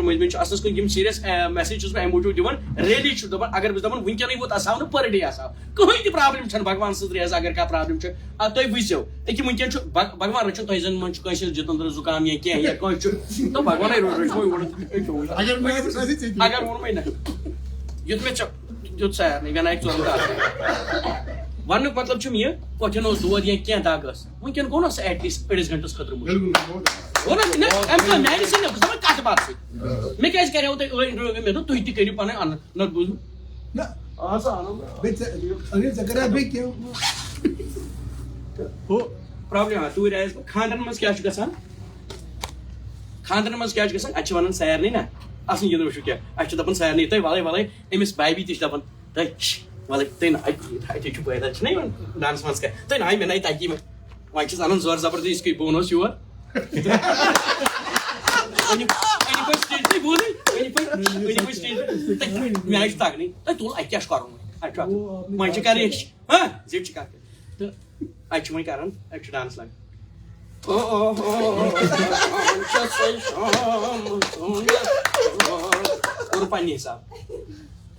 مٔنٛزۍ چھُ اَصلس کُن یِم سیٖریس میسیج چھُس بہٕ اَمہِ موٗجوٗب دِوان ریلی چھُس دپان اگر بہٕ دپان وٕنکیٚنٕے ووت آسہو نہٕ پر ڈے آسہو کٕہٕنۍ تہِ پرابلم چھنہٕ بھگوان سٕنٛز ریز اگر کانٛہہ پرابلم چھِ تُہۍ وٕچھزیو أکیاہ وٕنکیٚن چھُ بھگوان رٔچھِن تۄہہِ زن منٛز چھُ کٲنٛسہِ جتندر زُکام یا کینٛہہ یا کٲنٛسہِ چھُ تہٕ بھگوانے رٔچھوے اگر ووٚنمے نہ یُتھ مےٚ ژےٚ دیُت سارنٕے مےٚ نایہِ ژورن دگ وننُک مطلب چھُم یہِ کوٹھٮ۪ن اوس دود یا کینٛہہ دگ ٲس وٕنکیٚن گوٚو نا سُہ ایٹ لیٖسٹ أڑِس گنٹس خٲطرٕ میانہِ سۭتۍ بہٕ کتھ باتھ سۭتۍ مےٚ کیازِ کریو تۄہہِ انٹرویو مےٚ دوٚپ تُہۍ تہِ کٔرِو پنٕنۍ انن نتہٕ بوٗزِو پرابلم توٗرۍ آیس بہٕ خاندرن منٛز کیٛاہ چھُ گژھان اتہِ چھِ ونان سارنٕے نا اصل گِنٛدُن وٕچھِو کیٛاہ اَسہِ چھِ دپان سارنٕے تُہۍ وَلے أمِس بابی تہِ چھِ دپان تُہۍ وَلے تُہۍ نہ اتے چھُ پٲدٕ چھِنہ یِوان ڈانس منٛز کیٛاہ تُہۍ نہ مےٚ نَے تگی مےٚ وۄنۍ چھِس انان زور زبردستی یِتھ کٔنۍ بہٕ وَنوس یور مےٚ آیہِ چھُ تگنٕے تۄہہِ تُل اَتہِ کیٛاہ چھُ کرُن اَتہِ چھُ وۄنۍ چھِ کرٕنۍ ہاں زِٹھ چھِ کتھ تہٕ اَتہِ چھُ وۄنۍ کران اَتہِ چھُ ڈانس لگان کوٚر پننہِ حساب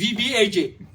VBAJ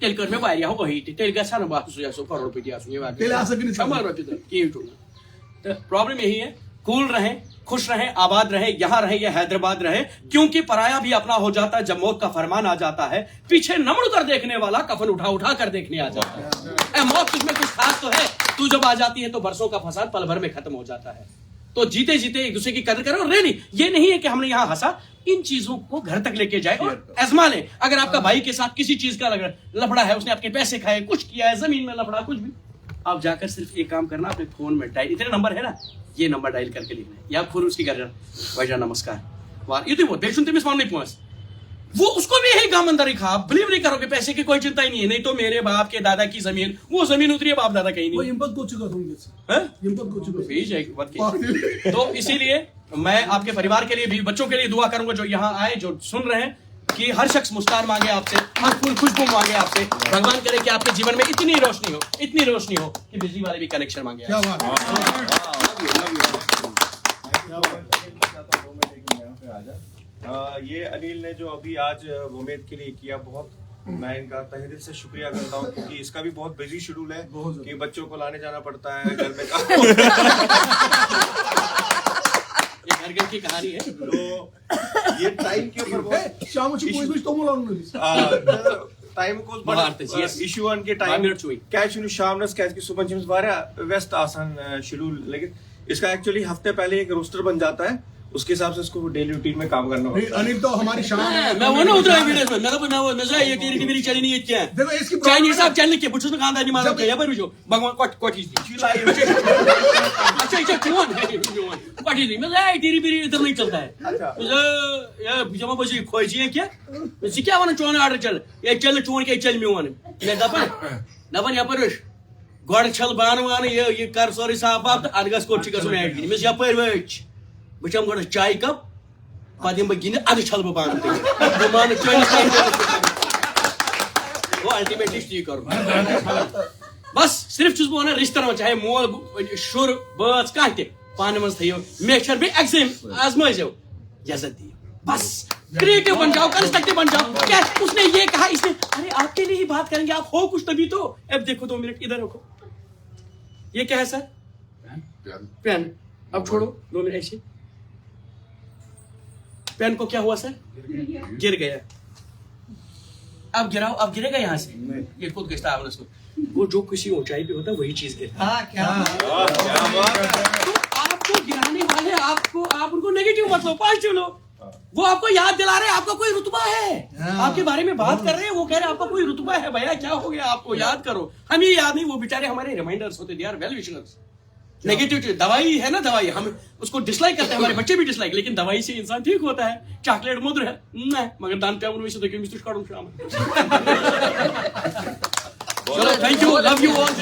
تیل کر میں واریاہ وہی تیل گژھِ ہا نہٕ باسُن سُہ آسو کروڑپتی آسُن یہ تیٚلہِ آسکھ نہٕ چھما رۄپیہِ دہ کِہیٖنۍ چھُنہٕ تو پرابلم یہی ہے کول رہیں خوش رہیں آباد رہیں یہاں رہیں یا حیدرآباد رہے کیونکہ پرایا بھی اپنا ہو جاتا ہے جب موت کا فرمان آ جاتا ہے پیچھے نمڑ کر دیکھنے والا کفن اٹھا اٹھا کر دیکھنے آ جاتا ہے اے موت تجھ میں کچھ خاص تو ہے تو جب آ جاتی ہے تو برسوں کا فساد پل بھر میں ختم ہو جاتا ہے تو جیتے جیتے ایک دوسرے کی قدر کریں اور ریلی یہ نہیں ہے کہ ہم نے یہاں ہنسا ان چیزوں کو گھر تک لے کے جائے اور آزما لیں اگر آپ کا بھائی کے ساتھ کسی چیز کا لفڑا ہے اس نے آپ کے پیسے کھائے کچھ کیا ہے زمین میں لفڑا کچھ بھی آپ جا کر صرف ایک کام کرنا اپنے فون میں ڈائل اتنے نمبر ہے نا یہ نمبر ڈائل کر کے لکھنا ہے یا پھر اس کی گھر بھائی جان نمسکار وار یہ وہ بیچن تمس ون پونس وہ اس کو بھی یہی گام اندر رکھا بلیو نہیں کرو کہ پیسے کی کوئی چنتا ہی نہیں ہے نہیں تو میرے باپ کے دادا کی زمین وہ زمین اتری ہے باپ دادا کہیں نہیں تو اسی لیے میں آپ کے پریوار کے لیے بھی بچوں کے لیے دعا کروں گا جو یہاں آئے جو سن رہے ہیں کہ ہر شخص مسکان مانگے آپ سے ہر پھول خوشبو مانگے آپ سے بھگوان کرے کہ آپ کے جیون میں اتنی روشنی ہو کہ بجلی والے بھی کنیکشن مانگے یہ انیل نے جو ابھی آج ومید کے لیے کیا بہت میں ان کا تہ دل سے شکریہ کرتا ہوں کیونکہ اس کا بھی بہت بزی شیڈول ہے کہ بچوں کو لانے جانا پڑتا ہے گھر میں گھر کی کہانی ہے تو یہ ٹائم کے اوپر بہت ٹائم کو ایشو ان کے ٹائم کیا شام کی صبح واریاہ ویست آسان شیڈول لیکن اس کا ایکچولی ہفتے پہلے ایک روسٹر بن جاتا ہے اس کے حساب سے اس کو ڈیلی روٹین میں کام کرنا ہوتا ہے انیل تو ہماری شان ہے میں وہ نہ اترا ویڈیوز میں میں یہ ٹی میری چلی نہیں کیا دیکھو اس کی چائنیز صاحب چینل کے بچوں خاندان نہیں مانو یا پر جو بھگوان کوٹی اچھا اچھا کون کوٹی نہیں میں ٹی میری ادھر نہیں چلتا ہے یہ جمع بجے کھوجی ہیں کیا یہ کیا ون چون آرڈر چل یہ چل چون کے چل میون میں دپن یا پر گوڑ چھل بان وان یہ کر سوری صاحب آپ ادگس کوٹ چھ گژھن ایڈ میں یا پر وچ بچم گوڑ چائے کپ پتہ بہ گن اد چھل بہ بان بہ مان چون وہ الٹیمیٹلی ٹھیک کر بس صرف چھس بہ ونان رشتہ چاہے مول شر باز کانٛہہ تہِ پانہٕ منٛز تھٲیِو میچر بیٚیہِ ایگزام آزمٲیزیو عزت دیو بس کریٹو بن جاؤ کنسٹرکٹیو بن جاؤ کیا اس نے یہ کہا اس نے ارے آپ کے لیے ہی بات کریں گے آپ ہو کچھ تبھی تو اب دیکھو 2 منٹ ادھر رکھو یہ کیا ہے سر پین اب چھوڑو 2 منٹ ایسے پین کو کیا ہوا سر گر گیا اب گراؤ اب گرے گا یہاں سے یہ خود گشتا ہے اس کو وہ جو کسی اونچائی پہ ہوتا ہے وہی چیز گرتا ہے تو آپ کو گرانے والے آپ ان کو نیگیٹو مت لو پازیٹیو لو وہ آپ کو یاد دلا رہے ہیں آپ کا کوئی رتبہ ہے آپ کے بارے میں بات کر رہے ہیں وہ کہہ رہے ہیں آپ کا کوئی رتبہ ہے بھیا کیا ہو گیا آپ کو یاد کرو ہم یہ یاد نہیں وہ بیچارے ہمارے ریمائنڈرز ہوتے they are well wishers negative دوائی ہے نا دوائی ہم اس کو ڈس لائک کرتے ہیں ہمارے بچے بھی ڈس لائک لیکن دوائی سے انسان ٹھیک ہوتا ہے چاکلیٹ مدر ہے مگر دان پیامن ویسے دیکھیں مستش کاڑوں شام چلو thank you love you all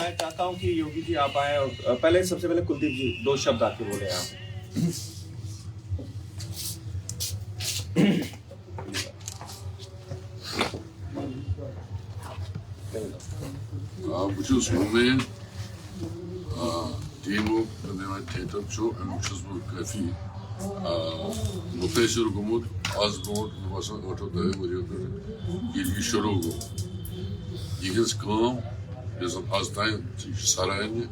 میں چاہتا ہوں کہ یوگی جی آپ آئے اور پہلے سب سے پہلے کلدیپ جی 2 شبد آ کے بولے آپ بہت ومید ٹیمک تھیٹر امیک بہت کافی متاثر گومت آز برو باسان 8 10 ؤریو پہ یہ شروع گو یہذ کام یس زن آز تین سرانہ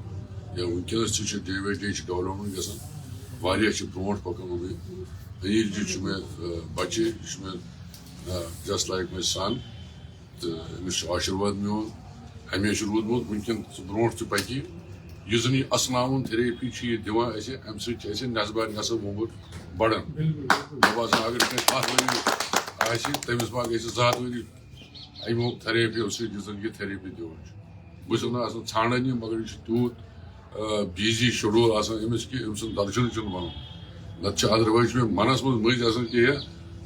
یا ونکس ڈے بائی ڈے ڈیولپمنٹ گژھان واریاہ برونٹ پکان انیل جی مے بچے یہ مے جسٹ لائک مائی سن تو امس آشیرواد میون ہمیشہ رودمت ونکن برونٹ تہ پکہ یہ زن یہ اسناون تھریپی یہ دان امہ سہ نسبہ نصب وومبر بڑان مے باسان اگر کھانا 8 ؤری تمس ما گھر 2 ؤری امو تھریپیو سۭتۍ یُس زن یہ تھریپی دِوان بہٕ چھُس نہٕ آسان ژھانڈان یہ مگر یہ تیوٗت بیزی شیڈول آسان أمِس کہ أمۍ سُنٛد درجن چھُنہٕ بنان نتہٕ ادروایز چھُ مےٚ منس منٛز مٔنٛزۍ آسان کہ ہے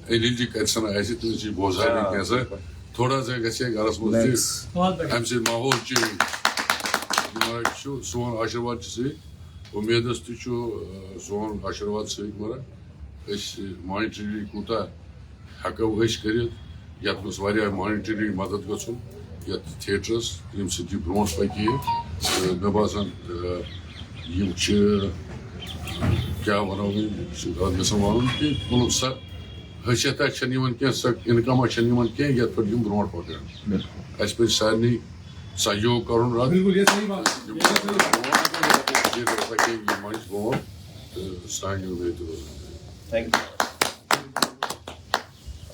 انیل جی کتسن آسہِ تٔمِس چھِ بوزان کینٛژھا تھوڑا سا گژھِ ہے گرس منٛز تہِ امہِ سۭتۍ ماحول چینج چھُ سون آشیرواد چھُ سۭتۍ اُمیدس تہِ چھُ سون آشیرواد سۭتۍ مگر أسۍ مانِٹری کوٗتاہ ہٮ۪کو أسۍ کٔرِتھ یتھ منٛز واریاہ مانِٹری مدد گژھُن یتھ تھیٹرس ییٚمہِ سۭتۍ یہِ برونٛٹھ پکہِ یہِ مےٚ باسان یِم چھِ کیٛاہ ونو وۄنۍ چھُ گژھان ونُن کہِ مطلب حیثیت چھنہٕ یِوان کینٛہہ سۄ اِنکَم چھنہٕ یِوان کینٛہہ یَتھ پٮ۪ٹھ یِم برونٛٹھ پَکان اَسہِ پَزِ سارنٕے سہیوگ کَرُن رَد یہِ منٛچ برونٛٹھ تہٕ سانہِ اُمید روزان. Thank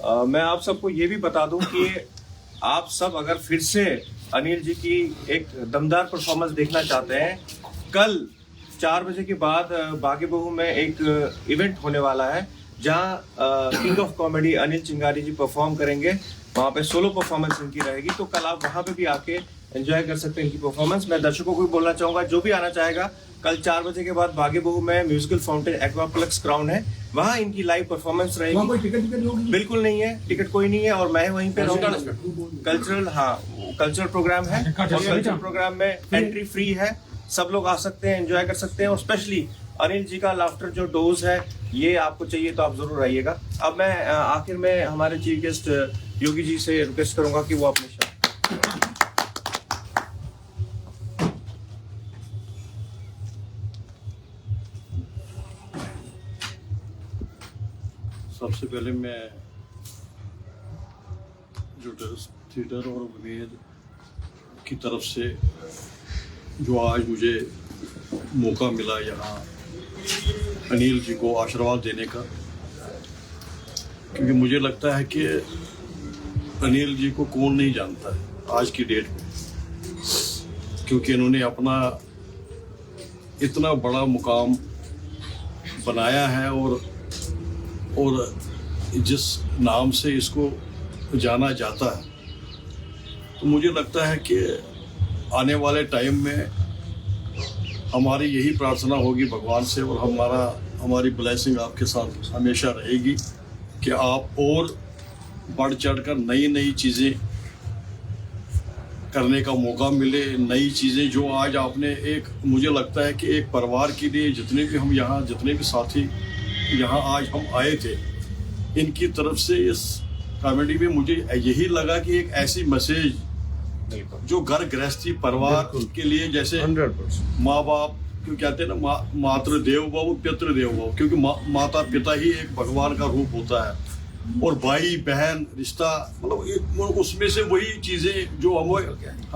you. میں آپ سب کو یہ بھی بتا دوں کہ آپ سب اگر پھر سے انیل جی کی ایک دمدار پرفارمنس دیکھنا چاہتے ہیں, کل 4 بجے کے بعد باغ بہو میں ایک ایونٹ ہونے والا ہے جہاں king of comedy Anil Chingari ji perform کریں گے. وہاں پہ سولو پرفارمنس ان کی رہے گی, تو کل آپ وہاں پہ بھی آ کے انجوائے کر سکتے ہیں ان کی پرفارمنس. میں درشکوں کو بھی بولنا چاہوں گا جو بھی آنا چاہے گا, کل 4 بجے کے بعد باغ بہو میں میوزیکل فاؤنٹین ایکوا پلکس کراؤن ہے, وہاں ان کی لائیو پرفارمنس رہے گی. بالکل نہیں ہے, ٹکٹ کوئی نہیں ہے, اور میں وہیں پہ رہوں گا. کلچرل پروگرام ہے, اور کلچرل پروگرام میں انٹری فری ہے, سب لوگ آ سکتے ہیں, انجوائے کر سکتے ہیں. اور اسپیشلی انیل جی کا لافٹر جو ڈوز ہے یہ آپ کو چاہیے تو آپ ضرور آئیے گا. اب میں آخر میں ہمارے چیف گیسٹ یوگی جی سے ریکویسٹ کروں گا کہ وہ اپنے سب سے پہلے میں جو ٹیرس تھیٹر اور امید کی طرف سے جو آج مجھے موقع ملا یہاں انیل جی کو آشیرواد دینے کا, کیونکہ مجھے لگتا ہے کہ انیل جی کو کون نہیں جانتا ہے آج کی ڈیٹ میں, کیونکہ انہوں نے اپنا اتنا بڑا مقام بنایا ہے اور جس نام سے اس کو جانا جاتا ہے. تو مجھے لگتا ہے کہ آنے والے ٹائم میں ہماری یہی پرارتھنا ہوگی بھگوان سے, اور ہماری بلیسنگ آپ کے ساتھ ہمیشہ رہے گی کہ آپ اور بڑھ چڑھ کر نئی چیزیں کرنے کا موقع ملے. نئی چیزیں جو آج آپ نے ایک, مجھے لگتا ہے کہ ایک پریوار کے لیے جتنے بھی ساتھی یہاں آج ہم آئے تھے, ان کی طرف سے اس کامیڈی میں مجھے یہی لگا کہ ایک ایسی میسیج جو گھر گرہستی پریوار کے لیے, جیسے 100% ماں باپ کیوں کہتے ہیں نا, ماتر دیو بھو پتر دیو بھو, کیونکہ ماتا پتا ہی ایک بھگوان کا روپ ہوتا ہے, اور بھائی بہن رشتہ, مطلب اس میں سے وہی چیزیں جو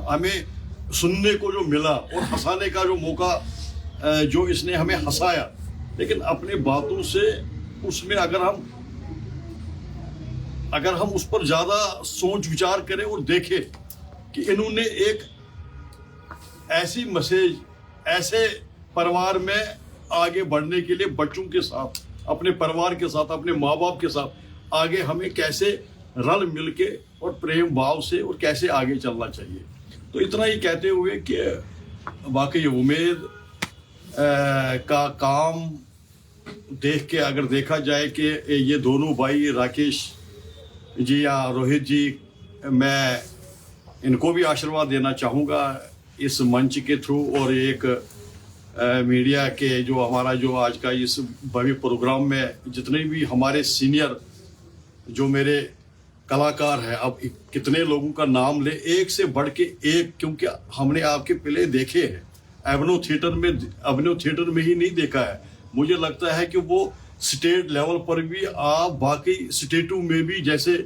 ہمیں سننے کو جو ملا اور ہنسانے کا جو موقع جو اس نے ہمیں ہنسایا. لیکن اپنے باتوں سے اس میں اگر ہم اس پر زیادہ سوچ وچار کریں اور دیکھیں کہ انہوں نے ایک ایسی میسیج ایسے پریوار میں آگے بڑھنے کے لیے بچوں کے ساتھ, اپنے پریوار کے ساتھ, اپنے ماں باپ کے ساتھ آگے ہمیں کیسے رل مل کے اور پریم بھاؤ سے اور کیسے آگے چلنا چاہیے. تو اتنا ہی کہتے ہوئے کہ واقعی امید کا کام دیکھ کے اگر دیکھا جائے کہ یہ دونوں بھائی راکیش جی یا روہت جی, میں ان کو بھی آشیرواد دینا چاہوں گا اس منچ کے تھرو, اور ایک میڈیا کے جو ہمارا جو آج کا اس بھوی پروگرام میں جتنے بھی ہمارے سینئر جو میرے کلاکار ہیں, اب کتنے لوگوں کا نام لے, ایک سے بڑھ کے ایک, کیونکہ ہم نے آپ کے پلے دیکھے ہیں ایونو تھیٹر میں ہی نہیں دیکھا ہے. مجھے لگتا ہے کہ وہ اسٹیٹ لیول پر بھی آپ باقی اسٹیٹوں میں بھی جیسے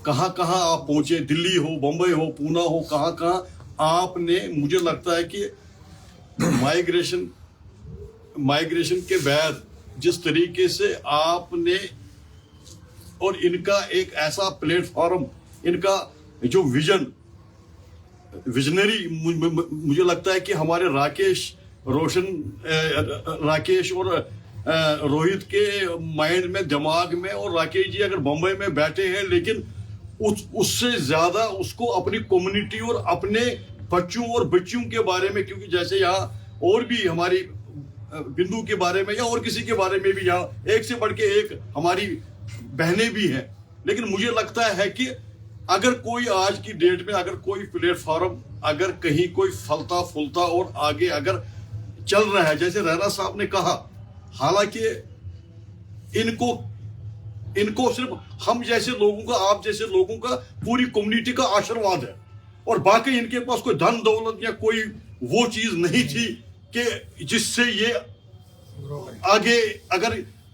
کہاں آپ پہنچے, دلی ہو, بمبئی ہو, پونا ہو, کہاں آپ نے, مجھے لگتا ہے کہ مائیگریشن کے بعد جس طریقے سے آپ نے, اور ان کا ایک ایسا پلیٹ فارم, ان کا جو ویژنری مجھے لگتا ہے کہ ہمارے راکیش اور روہت کے مائنڈ میں, دماغ میں, اور راکیش جی اگر بمبئی میں بیٹھے ہیں لیکن اس سے زیادہ اس کو اپنی کمیونٹی اور اپنے بچوں اور بچیوں کے بارے میں, کیونکہ جیسے یہاں اور بھی ہماری بندو کے بارے میں یا اور کسی کے بارے میں بھی یہاں ایک سے بڑھ کے ایک ہماری بہنیں بھی ہیں, لیکن مجھے لگتا ہے کہ اگر کوئی آج کی ڈیٹ میں اگر کوئی پلیٹ فارم اگر کہیں کوئی پھلتا پھولتا اور آگے اگر چل رہا ہے, جیسے رینا صاحب نے کہا, حالانکہ ان کو صرف ہم جیسے لوگوں کا, آپ جیسے لوگوں کا, پوری کمیونٹی کا آشیرواد ہے, اور باقی ان کے پاس کوئی دھن دولت یا کوئی وہ چیز نہیں تھی کہ جس سے یہ آگے اگر